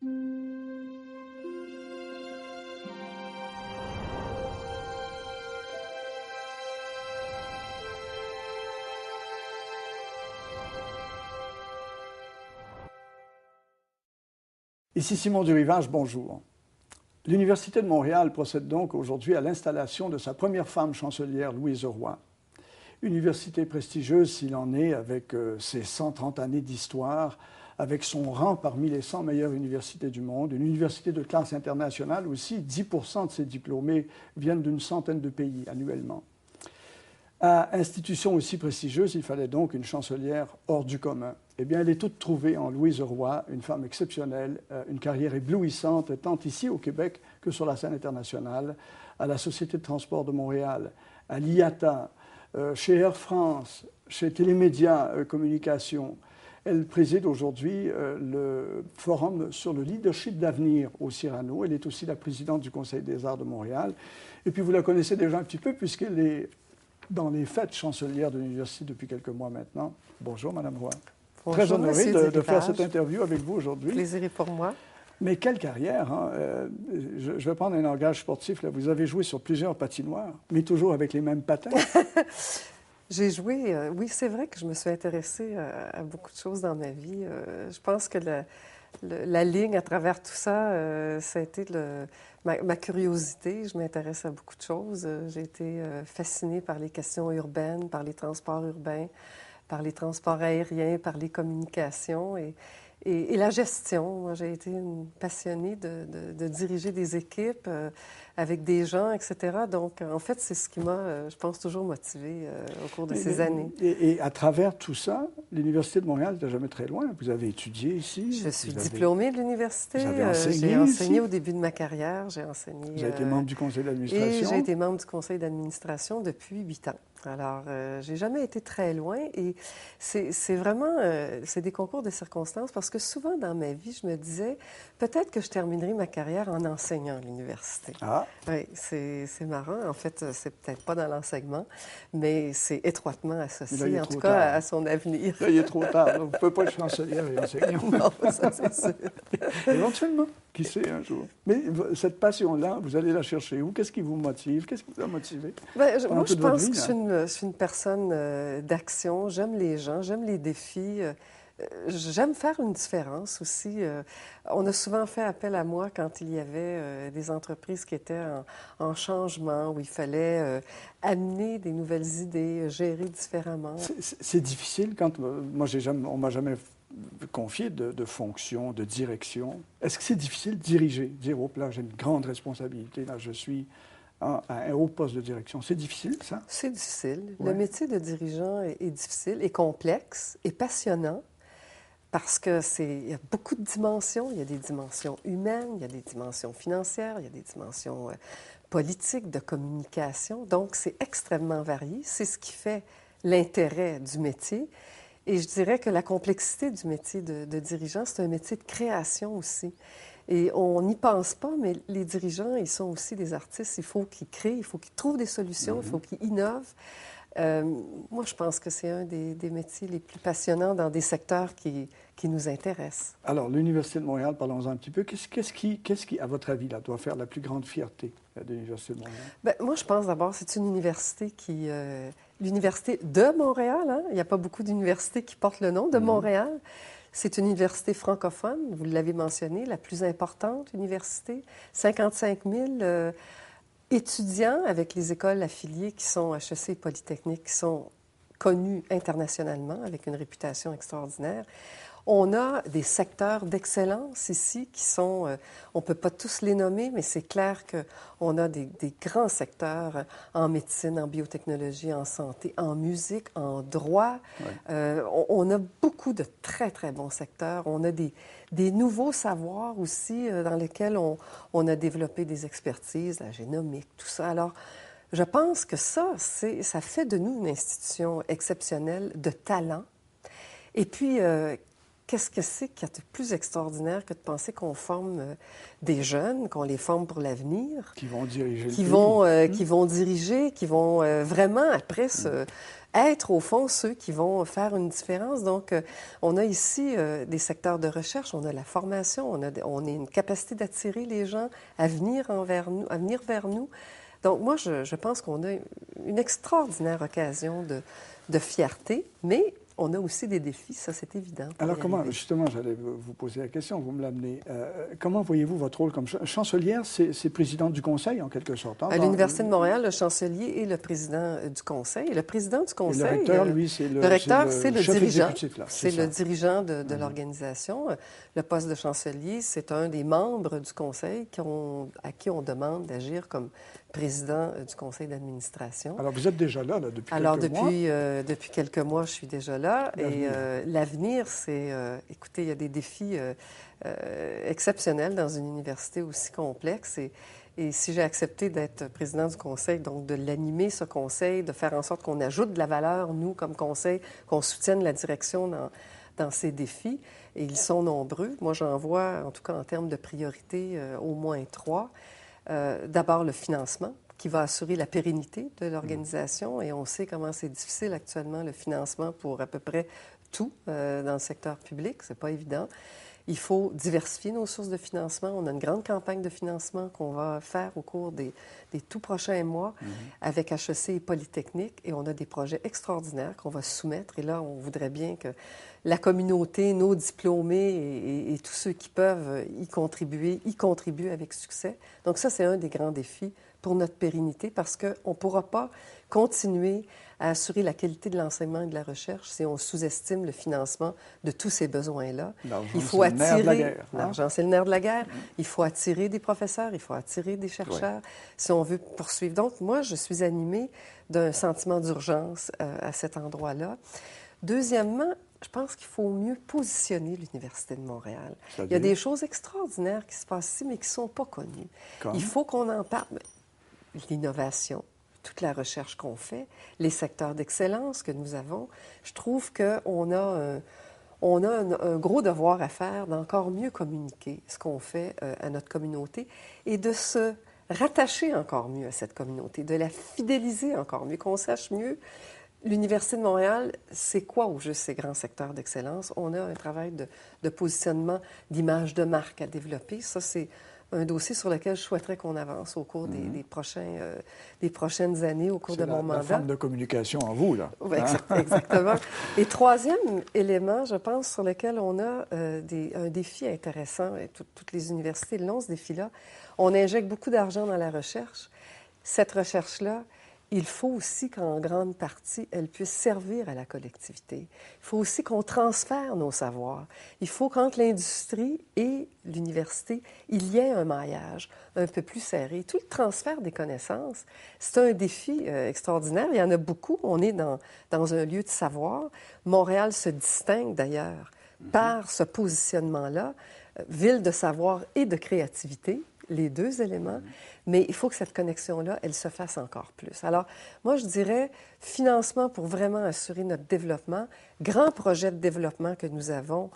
Ici Simon Durivage, bonjour. L'Université de Montréal procède donc aujourd'hui à l'installation de sa première femme chancelière, Louise Roy. Université prestigieuse s'il en est, avec ses 130 années d'histoire, avec son rang parmi les 100 meilleures universités du monde, une université de classe internationale aussi, 10% de ses diplômés viennent d'une centaine de pays annuellement. À institution aussi prestigieuse, il fallait donc une chancelière hors du commun. Eh bien, elle est toute trouvée en Louise Roy, une femme exceptionnelle, une carrière éblouissante, tant ici au Québec que sur la scène internationale, à la Société de transport de Montréal, à l'IATA, chez Air France, chez Télémédia Communication. Elle préside aujourd'hui le forum sur le leadership d'avenir au Cyrano. Elle est aussi la présidente du Conseil des arts de Montréal. Et puis, vous la connaissez déjà un petit peu puisqu'elle est dans les fêtes chancelières de l'université depuis quelques mois maintenant. Bonjour, Madame Roy. Bonjour, très honoré de faire cette interview avec vous aujourd'hui. Plaisir est pour moi. Mais quelle carrière, hein? Je vais prendre un langage sportif. Là. Vous avez joué sur plusieurs patinoires, mais toujours avec les mêmes patins. J'ai joué, oui, c'est vrai que je me suis intéressée à beaucoup de choses dans ma vie. Je pense que la ligne à travers tout ça, ça a été ma curiosité. Je m'intéresse à beaucoup de choses. J'ai été fascinée par les questions urbaines, par les transports urbains, par les transports aériens, par les communications et la gestion. Moi, j'ai été une passionnée de diriger des équipes avec des gens, etc. Donc, en fait, c'est ce qui m'a, je pense, toujours motivée au cours de ces années. Et à travers tout ça, l'Université de Montréal n'était jamais très loin. Vous avez étudié ici. Je suis diplômée de l'université. J'ai enseigné au début de ma carrière. J'ai enseigné. Vous avez été membre du conseil d'administration. Et j'ai été membre du conseil d'administration depuis 8 ans. Alors, j'ai jamais été très loin et c'est vraiment, c'est des concours de circonstances parce que souvent dans ma vie, je me disais, peut-être que je terminerai ma carrière en enseignant à l'université. Ah! Oui, c'est marrant. En fait, c'est peut-être pas dans l'enseignement, mais c'est étroitement associé, là, en tout cas, à son avenir. Là, il est trop tard. Vous ne pouvez pas être chancelière et enseignant. Non, ça, c'est sûr. Éventuellement, qui sait un jour. Mais cette passion-là, vous allez la chercher où? Qu'est-ce qui vous motive? Qu'est-ce qui vous a motivé? Moi, je pense que je suis une personne d'action. J'aime les gens, j'aime les défis. J'aime faire une différence aussi. On a souvent fait appel à moi quand il y avait des entreprises qui étaient en changement, où il fallait amener des nouvelles idées, gérer différemment. C'est difficile quand... Moi, on ne m'a jamais confié de fonction, de direction. Est-ce que c'est difficile de diriger? Dire, oh, là, j'ai une grande responsabilité, là, je suis à un haut poste de direction. C'est difficile, ça? C'est difficile. Ouais. Le métier de dirigeant est difficile, est complexe, est passionnant. Parce que il y a beaucoup de dimensions. Il y a des dimensions humaines, il y a des dimensions financières, il y a des dimensions politiques, de communication. Donc, c'est extrêmement varié. C'est ce qui fait l'intérêt du métier. Et je dirais que la complexité du métier de dirigeant, c'est un métier de création aussi. Et on n'y pense pas, mais les dirigeants, ils sont aussi des artistes. Il faut qu'ils créent, il faut qu'ils trouvent des solutions, il faut qu'ils innovent. Moi, je pense que c'est un des métiers les plus passionnants dans des secteurs qui nous intéressent. Alors, l'Université de Montréal, parlons-en un petit peu. Qu'est-ce qui, à votre avis, là, doit faire la plus grande fierté de l'Université de Montréal? Bien, moi, je pense d'abord c'est une université l'Université de Montréal, hein? Il n'y a pas beaucoup d'universités qui portent le nom de Montréal. C'est une université francophone, vous l'avez mentionné, la plus importante université. 55 000 étudiants avec les écoles affiliées qui sont HEC et Polytechnique, qui sont connus internationalement avec une réputation extraordinaire. On a des secteurs d'excellence ici qui sont, on ne peut pas tous les nommer, mais c'est clair qu'on a des grands secteurs en médecine, en biotechnologie, en santé, en musique, en droit. Ouais. On a beaucoup de très, très bons secteurs. On a des nouveaux savoirs aussi dans lesquels on a développé des expertises, la génomique, tout ça. Alors, je pense que ça fait de nous une institution exceptionnelle de talent. Et puis, qu'est-ce que c'est qu'il y a de plus extraordinaire que de penser qu'on forme des jeunes, qu'on les forme pour l'avenir? Qui vont diriger qui vont diriger, qui vont vraiment, après, être, au fond, ceux qui vont faire une différence. Donc, on a ici des secteurs de recherche, on a la formation, on a une capacité d'attirer les gens à venir vers nous. Donc, moi, je pense qu'on a une extraordinaire occasion de fierté, mais on a aussi des défis, ça c'est évident. Alors comment, justement, j'allais vous poser la question, vous me l'amenez. Comment voyez-vous votre rôle comme chancelière? C'est présidente du conseil, en quelque sorte. Hein, à l'Université de Montréal, le chancelier est le président du conseil. Et le président du conseil... Et le recteur, lui, c'est le dirigeant. C'est le dirigeant de l'organisation. Le poste de chancelier, c'est un des membres du conseil à qui on demande d'agir comme président du conseil d'administration. Alors, vous êtes déjà là depuis quelques mois? Depuis quelques mois, je suis déjà là. Et l'avenir, c'est... écoutez, il y a des défis exceptionnels dans une université aussi complexe. Et si j'ai accepté d'être président du conseil, donc de l'animer, ce conseil, de faire en sorte qu'on ajoute de la valeur, nous, comme conseil, qu'on soutienne la direction dans ces défis, et ils sont nombreux. Moi, j'en vois, en tout cas en termes de priorité, au moins 3. D'abord, le financement, qui va assurer la pérennité de l'organisation. Et on sait comment c'est difficile actuellement, le financement pour à peu près tout dans le secteur public. C'est pas évident. Il faut diversifier nos sources de financement. On a une grande campagne de financement qu'on va faire au cours des tout prochains mois avec HEC et Polytechnique. Et on a des projets extraordinaires qu'on va soumettre. Et là, on voudrait bien que la communauté, nos diplômés et tous ceux qui peuvent y contribuent avec succès. Donc ça, c'est un des grands défis pour notre pérennité parce qu'on ne pourra pas continuer à assurer la qualité de l'enseignement et de la recherche si on sous-estime le financement de tous ces besoins-là. Il faut attirer... L'argent, c'est le nerf de la guerre. Il faut attirer des professeurs, il faut attirer des chercheurs si on veut poursuivre. Donc, moi, je suis animée d'un sentiment d'urgence à cet endroit-là. Deuxièmement, je pense qu'il faut mieux positionner l'Université de Montréal. Il y a des choses extraordinaires qui se passent ici, mais qui ne sont pas connues. Il faut qu'on en parle. L'innovation, toute la recherche qu'on fait, les secteurs d'excellence que nous avons, je trouve qu'on a un gros devoir à faire d'encore mieux communiquer ce qu'on fait à notre communauté et de se rattacher encore mieux à cette communauté, de la fidéliser encore mieux, qu'on sache mieux. L'Université de Montréal, c'est quoi au juste ces grands secteurs d'excellence? On a un travail de positionnement, d'image de marque à développer. Ça, c'est un dossier sur lequel je souhaiterais qu'on avance au cours des prochaines années, au cours de mon mandat. C'est la forme de communication en vous, là. Oui, exactement. Et troisième élément, je pense, sur lequel on a un défi intéressant, et toutes les universités l'ont, ce défi-là, on injecte beaucoup d'argent dans la recherche. Cette recherche-là, il faut aussi qu'en grande partie, elle puisse servir à la collectivité. Il faut aussi qu'on transfère nos savoirs. Il faut qu'entre l'industrie et l'université, il y ait un maillage un peu plus serré. Tout le transfert des connaissances, c'est un défi extraordinaire. Il y en a beaucoup. On est dans un lieu de savoir. Montréal se distingue d'ailleurs par ce positionnement-là, ville de savoir et de créativité. Les deux éléments, mais il faut que cette connexion-là, elle se fasse encore plus. Alors, moi, je dirais financement pour vraiment assurer notre développement, grand projet de développement que nous avons,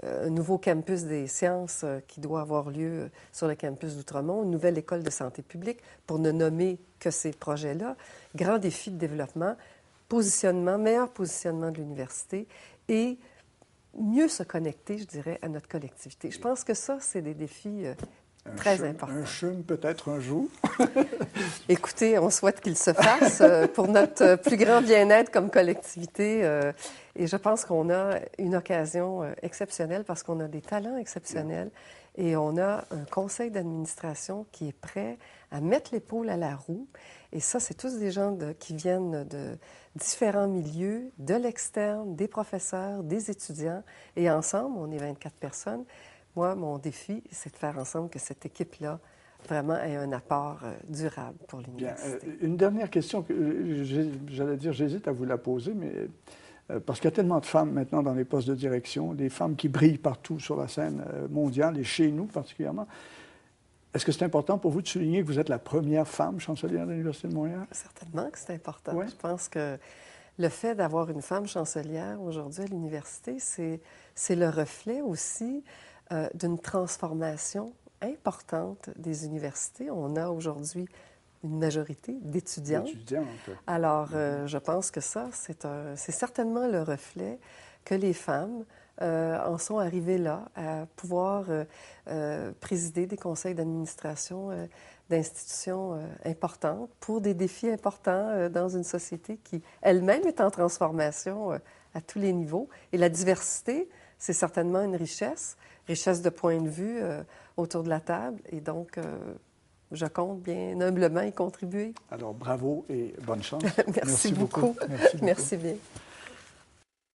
un nouveau campus des sciences qui doit avoir lieu sur le campus d'Outremont, une nouvelle école de santé publique, pour ne nommer que ces projets-là, grand défi de développement, positionnement, meilleur positionnement de l'université et mieux se connecter, je dirais, à notre collectivité. Je pense que ça, c'est des défis très important. Un CHUM peut-être un jour? Écoutez, on souhaite qu'il se fasse pour notre plus grand bien-être comme collectivité. Et je pense qu'on a une occasion exceptionnelle parce qu'on a des talents exceptionnels et on a un conseil d'administration qui est prêt à mettre l'épaule à la roue. Et ça, c'est tous des gens qui viennent de différents milieux, de l'externe, des professeurs, des étudiants. Et ensemble, on est 24 personnes. Moi, mon défi, c'est de faire ensemble que cette équipe-là vraiment ait un apport durable pour l'université. Une dernière question que j'allais dire, j'hésite à vous la poser, mais parce qu'il y a tellement de femmes maintenant dans les postes de direction, des femmes qui brillent partout sur la scène mondiale et chez nous particulièrement. Est-ce que c'est important pour vous de souligner que vous êtes la première femme chancelière de l'Université de Montréal? Certainement que c'est important. Ouais. Je pense que le fait d'avoir une femme chancelière aujourd'hui à l'université, c'est le reflet aussi d'une transformation importante des universités. On a aujourd'hui une majorité d'étudiantes. Étudiantes. Alors, je pense que ça, c'est certainement le reflet que les femmes en sont arrivées là, à pouvoir présider des conseils d'administration d'institutions importantes pour des défis importants dans une société qui elle-même est en transformation à tous les niveaux. Et la diversité, c'est certainement une richesse de point de vue autour de la table. Et donc, je compte bien humblement y contribuer. Alors, bravo et bonne chance. Merci beaucoup. Merci beaucoup. Merci bien.